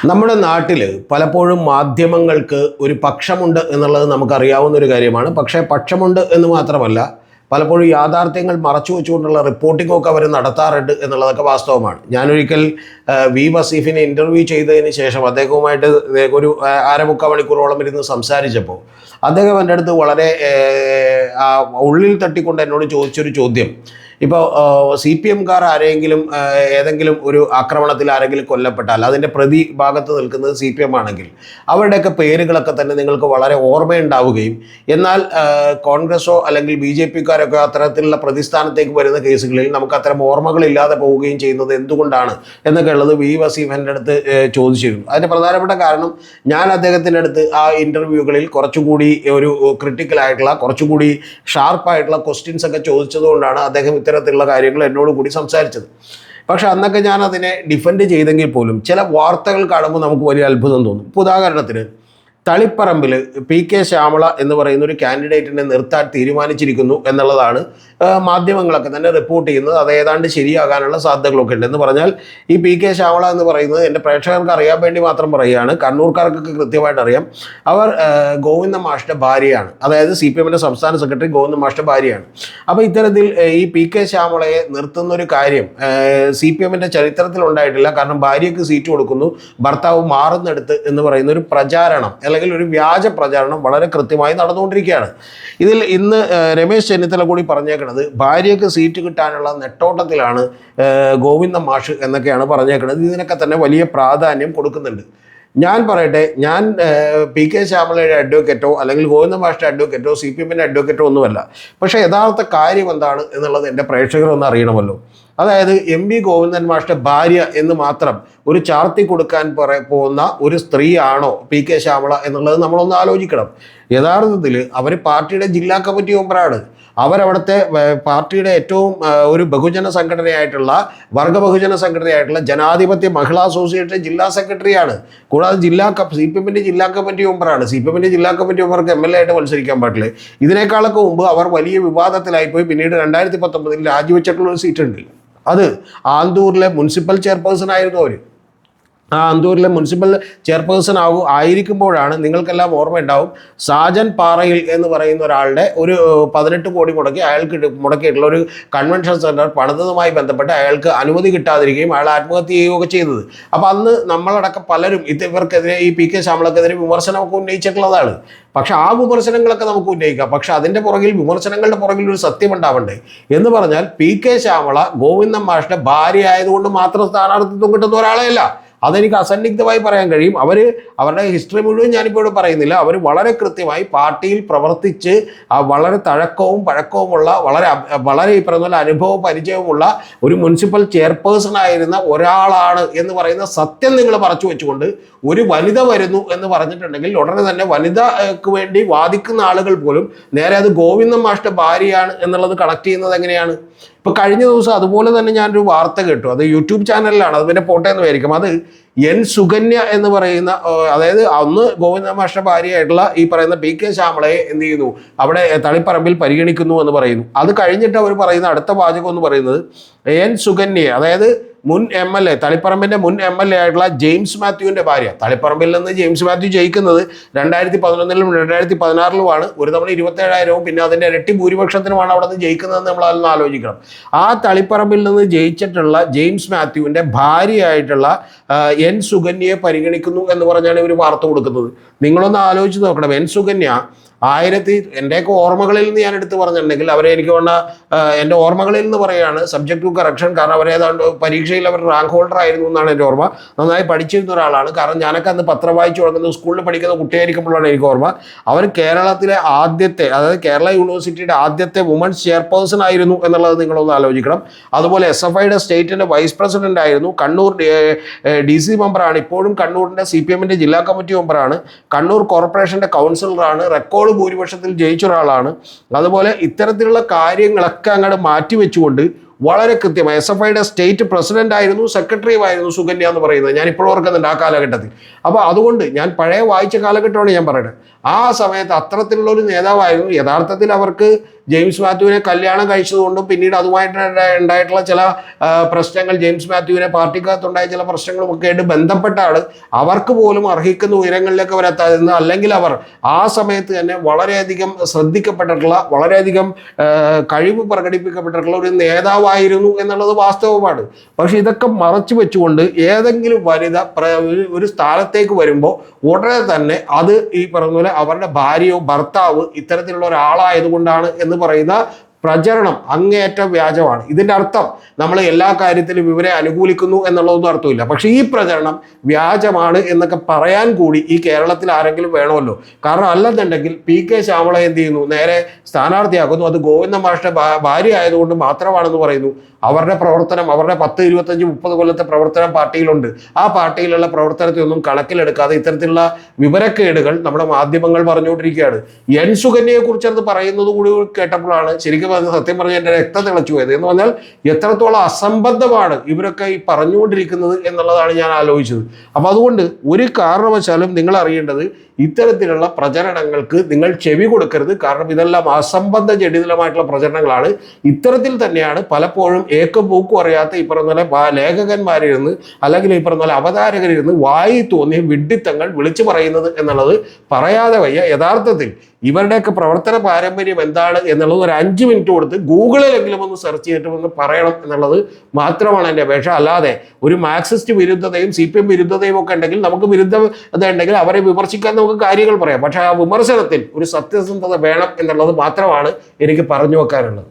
നമ്മുടെ നാട്ടിൽ പലപ്പോഴും മാധ്യമങ്ങൾക്ക് ഒരു പക്ഷമുണ്ട് എന്നുള്ളത് നമുക്കറിയാവുന്ന ഒരു കാര്യമാണ്. പക്ഷേ പക്ഷമുണ്ട് എന്ന് മാത്രമല്ല, പലപ്പോഴും യാഥാർത്ഥ്യങ്ങൾ മറച്ചു വെച്ചുകൊണ്ടുള്ള റിപ്പോർട്ടിങ്ങൊക്കെ അവർ നടത്താറുണ്ട് എന്നുള്ളതൊക്കെ വാസ്തവമാണ്. ഞാനൊരിക്കൽ വി വസീഫിനെ ഇൻ്റർവ്യൂ ചെയ്തതിന് ശേഷം അദ്ദേഹവുമായിട്ട് ഒരു അരമുക്കാൽ മണിക്കൂറോളം ഇരുന്ന് സംസാരിച്ചപ്പോൾ അദ്ദേഹം എൻ്റെ അടുത്ത് വളരെ ഉള്ളിൽ തട്ടിക്കൊണ്ട് എന്നോട് ചോദിച്ചൊരു ചോദ്യം, ഇപ്പോൾ സി പി എംകാർ ആരെങ്കിലും ഏതെങ്കിലും ഒരു ആക്രമണത്തിൽ ആരെങ്കിലും കൊല്ലപ്പെട്ടാൽ അതിൻ്റെ പ്രതി ഭാഗത്ത് നിൽക്കുന്നത് സി പി എം ആണെങ്കിൽ അവരുടെയൊക്കെ പേരുകളൊക്കെ തന്നെ നിങ്ങൾക്ക് വളരെ ഓർമ്മയുണ്ടാവുകയും, എന്നാൽ കോൺഗ്രസോ അല്ലെങ്കിൽ ബി ജെ പിക്കാരൊക്കെ അത്തരത്തിലുള്ള പ്രതിസ്ഥാനത്തേക്ക് വരുന്ന കേസുകളിൽ നമുക്ക് അത്തരം ഓർമ്മകളില്ലാതെ പോവുകയും ചെയ്യുന്നത് എന്തുകൊണ്ടാണ് എന്നൊക്കെ ഉള്ളത് വി വസീഫ് എൻ്റെ അടുത്ത് ചോദിച്ചിരുന്നു. അതിൻ്റെ പ്രധാനപ്പെട്ട കാരണം, ഞാൻ അദ്ദേഹത്തിൻ്റെ അടുത്ത് ആ ഇൻ്റർവ്യൂകളിൽ കുറച്ചുകൂടി ഒരു ക്രിട്ടിക്കലായിട്ടുള്ള, കുറച്ചുകൂടി ഷാർപ്പായിട്ടുള്ള ക്വസ്റ്റ്യൻസ് ഒക്കെ ചോദിച്ചതുകൊണ്ടാണ് അദ്ദേഹം ഇത്തരത്തിലുള്ള കാര്യങ്ങൾ എന്നോട് കൂടി സംസാരിച്ചത്. പക്ഷെ അന്നൊക്കെ ഞാൻ അതിനെ ഡിഫെൻഡ് ചെയ്തെങ്കിൽ പോലും ചില വാർത്തകൾ കാണുമ്പോൾ നമുക്ക് വലിയ അത്ഭുതം തോന്നും. ഇപ്പോൾ ഉദാഹരണത്തിന് തളിപ്പറമ്പിൽ പി കെ ശ്യാമള എന്ന് പറയുന്ന ഒരു കാൻഡിഡേറ്റിനെ നിർത്താൻ തീരുമാനിച്ചിരിക്കുന്നു എന്നുള്ളതാണ് മാധ്യമങ്ങളൊക്കെ തന്നെ റിപ്പോർട്ട് ചെയ്യുന്നത്. അത് ഏതാണ്ട് ശരിയാകാനുള്ള സാധ്യതകളൊക്കെ ഉണ്ട്. എന്ന് പറഞ്ഞാൽ ഈ പി കെ ശ്യാമള എന്ന് പറയുന്നത്, എൻ്റെ പ്രേക്ഷകർക്ക് അറിയാൻ വേണ്ടി മാത്രം പറയുകയാണ്, കണ്ണൂർക്കാർക്കൊക്കെ കൃത്യമായിട്ട് അറിയാം, അവർ ഗോവിന്ദ മാഷിൻ്റെ ഭാര്യയാണ്. അതായത് സി പി എമ്മിൻ്റെ സംസ്ഥാന സെക്രട്ടറി ഗോവിന്ദ മാഷിൻ്റെ ഭാര്യയാണ്. അപ്പോൾ ഇത്തരത്തിൽ ഈ പി കെ ശ്യാമളയെ നിർത്തുന്നൊരു കാര്യം സി പി എമ്മിൻ്റെ ചരിത്രത്തിൽ ഉണ്ടായിട്ടില്ല. കാരണം ഭാര്യയ്ക്ക് സീറ്റ് കൊടുക്കുന്നു, ഭർത്താവ് മാറുന്നെടുത്ത് എന്ന് പറയുന്ന ഒരു പ്രചാരണം അല്ലെങ്കിൽ ഒരു വ്യാജ പ്രചാരണം വളരെ കൃത്യമായി നടന്നുകൊണ്ടിരിക്കുകയാണ്. ഇതിൽ ഇന്ന് രമേശ് ചെന്നിത്തല കൂടി പറഞ്ഞേക്കുന്നത് ഭാര്യയ്ക്ക് സീറ്റ് കിട്ടാനുള്ള നെട്ടോട്ടത്തിലാണ് ഗോവിന്ദ മാഷ് എന്നൊക്കെയാണ് പറഞ്ഞേക്കുന്നത്. ഇതിനൊക്കെ തന്നെ വലിയ പ്രാധാന്യം കൊടുക്കുന്നുണ്ട്. ഞാൻ പറയട്ടെ, ഞാൻ പി കെ ശ്യാമളയുടെ അഡ്വക്കേറ്റോ അല്ലെങ്കിൽ ഗോവിന്ദ മാഷിൻ്റെ അഡ്വക്കേറ്റോ സി പി എമ്മിൻ്റെ അഡ്വക്കേറ്റോ ഒന്നുമല്ല. പക്ഷേ യഥാർത്ഥ കാര്യം എന്താണ് എന്നുള്ളത് എൻ്റെ പ്രേക്ഷകരൊന്നും അറിയണമല്ലോ. അതായത് എം വി ഗോവിന്ദൻ മാഷിൻ്റെ ഭാര്യ എന്ന് മാത്രം ഒരു ചാർത്തി കൊടുക്കാൻ പോകുന്ന ഒരു സ്ത്രീയാണോ പി കെ ശ്യാമള എന്നുള്ളത് നമ്മളൊന്ന് ആലോചിക്കണം. യഥാർത്ഥത്തിൽ അവർ പാർട്ടിയുടെ ജില്ലാ കമ്മിറ്റി മെമ്പറാണ്. അവരവിടുത്തെ പാർട്ടിയുടെ ഏറ്റവും ഒരു ബഹുജന സംഘടനയായിട്ടുള്ള, വർഗ ബഹുജന സംഘടനയായിട്ടുള്ള ജനാധിപത്യ മഹിളാ അസോസിയേഷൻ ജില്ലാ സെക്രട്ടറിയാണ്. കൂടാതെ സി പി എമ്മിൻ്റെ ജില്ലാ കമ്മിറ്റി മെമ്പറാണ്. സി പി എമ്മിൻ്റെ ജില്ലാ കമ്മിറ്റി മെമ്പർക്ക് എം എൽ എ ആയിട്ട് മത്സരിക്കാൻ പാടില്ല. ഇതിനേക്കാളൊക്കെ മുമ്പ് അവർ വലിയ വിവാദത്തിലായിപ്പോയി. പിന്നീട് 2019 രാജിവെച്ചിട്ടുള്ളൊരു സീറ്റുണ്ട്. അത് ആന്തൂരിലെ മുനിസിപ്പൽ ചെയർപേഴ്സൺ ആയിരുന്നു അവർ. ആ ആന്തൂരിലെ മുനിസിപ്പൽ ചെയർപേഴ്സൺ ആയിരിക്കുമ്പോഴാണ്, നിങ്ങൾക്കെല്ലാം ഓർമ്മയുണ്ടാവും, സാജൻ പാറയിൽ എന്ന് പറയുന്ന ഒരാളുടെ ഒരു 18 കോടി മുടക്കിയിട്ടുള്ള ഒരു കൺവെൻഷൻ സെൻറ്റർ പണിതതുമായി ബന്ധപ്പെട്ട് അയാൾക്ക് അനുമതി കിട്ടാതിരിക്കുകയും അയാൾ ആത്മഹത്യ ചെയ്യുകയൊക്കെ ചെയ്തത്. അപ്പോൾ അന്ന് നമ്മളടക്കം പലരും ഇവർക്കെതിരെ, ഈ പി കെ ശ്യാമളക്കെതിരെ വിമർശനമൊക്കെ ഉന്നയിച്ചിട്ടുള്ളതാണ്. പക്ഷെ ആ വിമർശനങ്ങളൊക്കെ നമുക്ക് ഉന്നയിക്കാം. പക്ഷെ അതിൻ്റെ പുറകിൽ, വിമർശനങ്ങളുടെ പുറകിൽ ഒരു സത്യം ഉണ്ടാവണ്ടേ? എന്ന് പറഞ്ഞാൽ പി കെ ശ്യാമള ഗോവിന്ദൻ മാഷിൻ്റെ ഭാര്യ ആയതുകൊണ്ട് മാത്രം സ്ഥാനാർത്ഥിത്വം കിട്ടുന്ന ഒരാളെ അല്ല. അതെനിക്ക് അസന്നിഗ്ധമായി പറയാൻ കഴിയും. അവരുടെ ഹിസ്റ്ററി മുഴുവൻ ഞാനിപ്പോൾ ഇവിടെ പറയുന്നില്ല. അവർ വളരെ കൃത്യമായി പാർട്ടിയിൽ പ്രവർത്തിച്ച് വളരെ തഴക്കവും പഴക്കവുമുള്ള, വളരെ ഈ പറഞ്ഞ പോലെ അനുഭവവും പരിചയവുമുള്ള ഒരു മുനിസിപ്പൽ ചെയർപേഴ്സൺ ആയിരുന്ന ഒരാളാണ് എന്ന് പറയുന്ന സത്യം നിങ്ങൾ മറച്ചു വെച്ചുകൊണ്ട് ഒരു വനിത വരുന്നു എന്ന് പറഞ്ഞിട്ടുണ്ടെങ്കിൽ ഉടനെ തന്നെ വനിതയ്ക്ക് വേണ്ടി വാദിക്കുന്ന ആളുകൾ പോലും നേരെ അത് ഗോവിന്ദൻ മാഷിൻ്റെ ഭാര്യയാണ് എന്നുള്ളത് കണക്ട് ചെയ്യുന്നത് എങ്ങനെയാണ്? ഇപ്പോൾ കഴിഞ്ഞ ദിവസം അതുപോലെ തന്നെ ഞാനൊരു വാർത്ത കേട്ടു. അത് യൂട്യൂബ് ചാനലിലാണ്, അത് പിന്നെ പോട്ടെ എന്ന് വിചാരിക്കും. അത് എൻ സുകന്യ എന്ന് പറയുന്ന, അതായത് അന്ന് ഗോവിന്ദ മാഷിൻ്റെ ഭാര്യയായിട്ടുള്ള ഈ പറയുന്ന പി കെ ശ്യാമളയെ എന്ത് ചെയ്യുന്നു, അവിടെ തളിപ്പറമ്പിൽ പരിഗണിക്കുന്നു എന്ന് പറയുന്നു. അത് കഴിഞ്ഞിട്ട് അവർ പറയുന്ന അടുത്ത വാചകം എന്ന് പറയുന്നത്, എൻ സുകന്യയെ, അതായത് മുൻ എം എൽ എ, തളിപ്പറമ്പിൻ്റെ മുൻ എം എൽ എ ആയിട്ടുള്ള ജെയിംസ് മാത്യുവിൻ്റെ ഭാര്യ. തളിപ്പറമ്പിൽ നിന്ന് ജെയിംസ് മാത്യു ജയിക്കുന്നത് 2011-ലും 2016-ലുമാണ്. ഒരു തവണ 27,000-വും പിന്നെ അതിൻ്റെ ഇരട്ടി ഭൂരിപക്ഷത്തിനുമാണ് അവിടെ നിന്ന് ജയിക്കുന്നതെന്ന് നമ്മൾ അതൊന്ന് ആലോചിക്കണം. ആ തളിപ്പറമ്പിൽ നിന്ന് ജയിച്ചിട്ടുള്ള ജെയിംസ് മാത്യുവിൻ്റെ ഭാര്യയായിട്ടുള്ള എൻ സുകന്യയെ പരിഗണിക്കുന്നു എന്ന് പറഞ്ഞാണ് ഇവർ വാർത്ത കൊടുക്കുന്നത്. നിങ്ങളൊന്ന് ആലോചിച്ച് നോക്കണം. എൻ സുകന്യ എൻ്റെയൊക്കെ ഓർമ്മകളിൽ നിന്ന് ഞാൻ എടുത്ത് പറഞ്ഞിട്ടുണ്ടെങ്കിൽ, അവരെ എനിക്ക് വേണ്ട എൻ്റെ ഓർമ്മകളിൽ നിന്ന് പറയുകയാണ്, സബ്ജക്ട് ടു കറക്ഷൻ, കാരണം അവരേതാണ്ട് പരീക്ഷയിൽ അവർ റാങ്ക് ഹോൾഡർ ആയിരുന്നു എന്നാണ് എൻ്റെ ഓർമ്മ. നന്നായി പഠിച്ചിരുന്ന ഒരാളാണ്. കാരണം ഞാനൊക്കെ അന്ന് പത്രം വായിച്ചു തുടങ്ങുന്നത് സ്കൂളിൽ പഠിക്കുന്ന കുട്ടിയായിരിക്കുമ്പോഴാണ് എനിക്ക് ഓർമ്മ. അവർ കേരളത്തിലെ ആദ്യത്തെ, അതായത് കേരള യൂണിവേഴ്സിറ്റിയുടെ ആദ്യത്തെ വുമൺസ് ചെയർപേഴ്സൺ ആയിരുന്നു എന്നുള്ളത് നിങ്ങളൊന്ന് ആലോചിക്കണം. അതുപോലെ SFIയുടെ സ്റ്റേറ്റിൻ്റെ വൈസ് പ്രസിഡന്റ് ആയിരുന്നു. കണ്ണൂർ DC മെമ്പറാണ്. ഇപ്പോഴും കണ്ണൂരിൻ്റെ CPMൻ്റെ ജില്ലാ കമ്മിറ്റി മെമ്പറാണ്. കണ്ണൂർ കോർപ്പറേഷൻ്റെ കൗൺസിലറാണ്. റെക്കോർഡ് ഭൂരിപക്ഷത്തിൽ ജയിച്ച ഒരാളാണ്. അതുപോലെ ഇത്തരത്തിലുള്ള കാര്യങ്ങളൊക്കെ അങ്ങോട്ട് മാറ്റിവെച്ചുകൊണ്ട് വളരെ കൃത്യമായി SFIയുടെ സ്റ്റേറ്റ് പ്രസിഡന്റ് ആയിരുന്നു, സെക്രട്ടറിയുമായിരുന്നു സുകന്യ എന്ന് പറയുന്നത്. ഞാൻ ഇപ്പോഴും ഓർക്കുന്നുണ്ട് ആ കാലഘട്ടത്തിൽ. അപ്പോൾ അതുകൊണ്ട് ഞാൻ പഴയ വായിച്ച കാലഘട്ടമാണ് ഞാൻ പറയുന്നത്. ആ സമയത്ത് അത്തരത്തിലുള്ള ഒരു നേതാവായിരുന്നു. യഥാർത്ഥത്തിൽ അവർക്ക് ജെയിംസ് മാത്യുവിനെ കല്യാണം കഴിച്ചതുകൊണ്ടും പിന്നീട് അതുമായിട്ട് ഉണ്ടായിട്ടുള്ള ചില പ്രശ്നങ്ങൾ, ജെയിംസ് മാത്യുവിനെ പാർട്ടിക്കകത്തുണ്ടായ ചില പ്രശ്നങ്ങളും ഒക്കെ ആയിട്ട് ബന്ധപ്പെട്ടാണ് അവർക്ക് പോലും അർഹിക്കുന്ന ഉയരങ്ങളിലേക്ക് അവരെത്താതിരുന്നത്. അല്ലെങ്കിൽ അവർ ആ സമയത്ത് തന്നെ വളരെയധികം ശ്രദ്ധിക്കപ്പെട്ടിട്ടുള്ള, വളരെയധികം കഴിവ് പ്രകടിപ്പിക്കപ്പെട്ടിട്ടുള്ള ഒരു നേതാവായിരുന്നു എന്നുള്ളത് വാസ്തവമാണ്. പക്ഷെ ഇതൊക്കെ മറച്ചു വെച്ചുകൊണ്ട് ഏതെങ്കിലും വനിത ഒരു സ്ഥാനത്തേക്ക് വരുമ്പോൾ ഉടനെ തന്നെ അത് ഈ പറഞ്ഞ പോലെ അവരുടെ ഭാര്യയോ ഭർത്താവ് ഇത്തരത്തിലുള്ള ഒരാളായതുകൊണ്ടാണ് എന്ന് പറയുന്ന പ്രചരണം അങ്ങേയറ്റം വ്യാജമാണ്. ഇതിൻ്റെ അർത്ഥം നമ്മൾ എല്ലാ കാര്യത്തിലും ഇവരെ അനുകൂലിക്കുന്നു എന്നുള്ളതൊന്നും അർത്ഥമില്ല. പക്ഷേ ഈ പ്രചരണം വ്യാജമാണ് എന്നൊക്കെ പറയാൻ കൂടി ഈ കേരളത്തിൽ ആരെങ്കിലും വേണമല്ലോ. കാരണം അല്ലെന്നുണ്ടെങ്കിൽ PK ശ്യാമള എന്ത് ചെയ്യുന്നു, നേരെ സ്ഥാനാർത്ഥിയാക്കുന്നു. അത് ഗോവിന്ദ മാഷിന്റെ ഭാര്യ ആയതുകൊണ്ട് മാത്രമാണെന്ന് പറയുന്നു. അവരുടെ പ്രവർത്തനം, അവരുടെ 10, 25, 30 കൊല്ലത്തെ പ്രവർത്തനം പാർട്ടിയിലുണ്ട്. ആ പാർട്ടിയിലുള്ള പ്രവർത്തനത്തെ ഒന്നും കണക്കിലെടുക്കാതെ ഇത്തരത്തിലുള്ള വിവരക്കേടുകൾ നമ്മുടെ മാധ്യമങ്ങൾ പറഞ്ഞുകൊണ്ടിരിക്കുകയാണ്. എൻ സുകന്യയെ കുറിച്ചത് പറയുന്നത് കൂടി കേട്ടപ്പോഴാണ് ശരിക്കും സത്യം പറഞ്ഞാൽ എൻ്റെ രക്തം തിളച്ചു പോയത്. എന്ന് പറഞ്ഞാൽ എത്രത്തോളം അസംബന്ധമാണ് ഇവരൊക്കെ ഈ പറഞ്ഞുകൊണ്ടിരിക്കുന്നത് എന്നുള്ളതാണ് ഞാൻ ആലോചിച്ചത്. അപ്പം അതുകൊണ്ട് ഒരു കാരണവശാലും നിങ്ങൾ അറിയേണ്ടത്, ഇത്തരത്തിലുള്ള പ്രചരണങ്ങൾക്ക് നിങ്ങൾ ചെവി കൊടുക്കരുത്. കാരണം ഇതെല്ലാം അസംബന്ധ ജഡിതമായിട്ടുള്ള പ്രചരണങ്ങളാണ്. ഇത്തരത്തിൽ തന്നെയാണ് പലപ്പോഴും ഏക്കും പൂക്കും അറിയാത്ത ഈ പറഞ്ഞ പോലെ ലേഖകന്മാരിരുന്ന് അല്ലെങ്കിൽ ഈ പറഞ്ഞ പോലെ അവതാരകരിരുന്ന് വായി തോന്നിയ വിഡ്ഢിത്തങ്ങൾ വിളിച്ചു പറയുന്നത് എന്നുള്ളത് പറയാതെ വയ്യ. യഥാർത്ഥത്തിൽ ഇവരുടെയൊക്കെ പ്രവർത്തന പാരമ്പര്യം എന്താണ് എന്നുള്ളത് ഒരു 5 മിനിറ്റ് കൊടുത്ത് ഗൂഗിളിലെങ്കിലും ഒന്ന് സെർച്ച് ചെയ്തിട്ട് ഒന്ന് പറയണം എന്നുള്ളത് മാത്രമാണ് എൻ്റെ അപേക്ഷ. അല്ലാതെ ഒരു മാർക്സിസ്റ്റ് വിരുദ്ധതയും CPM വിരുദ്ധതയും ഒക്കെ ഉണ്ടെങ്കിൽ, നമുക്ക് വിരുദ്ധത ഉണ്ടെങ്കിൽ അവരെ വിമർശിക്കാൻ നമുക്ക് കാര്യങ്ങൾ പറയാം. പക്ഷേ ആ വിമർശനത്തിൽ ഒരു സത്യസന്ധത വേണം എന്നുള്ളത് മാത്രമാണ് എനിക്ക് പറഞ്ഞു വെക്കാനുള്ളത്.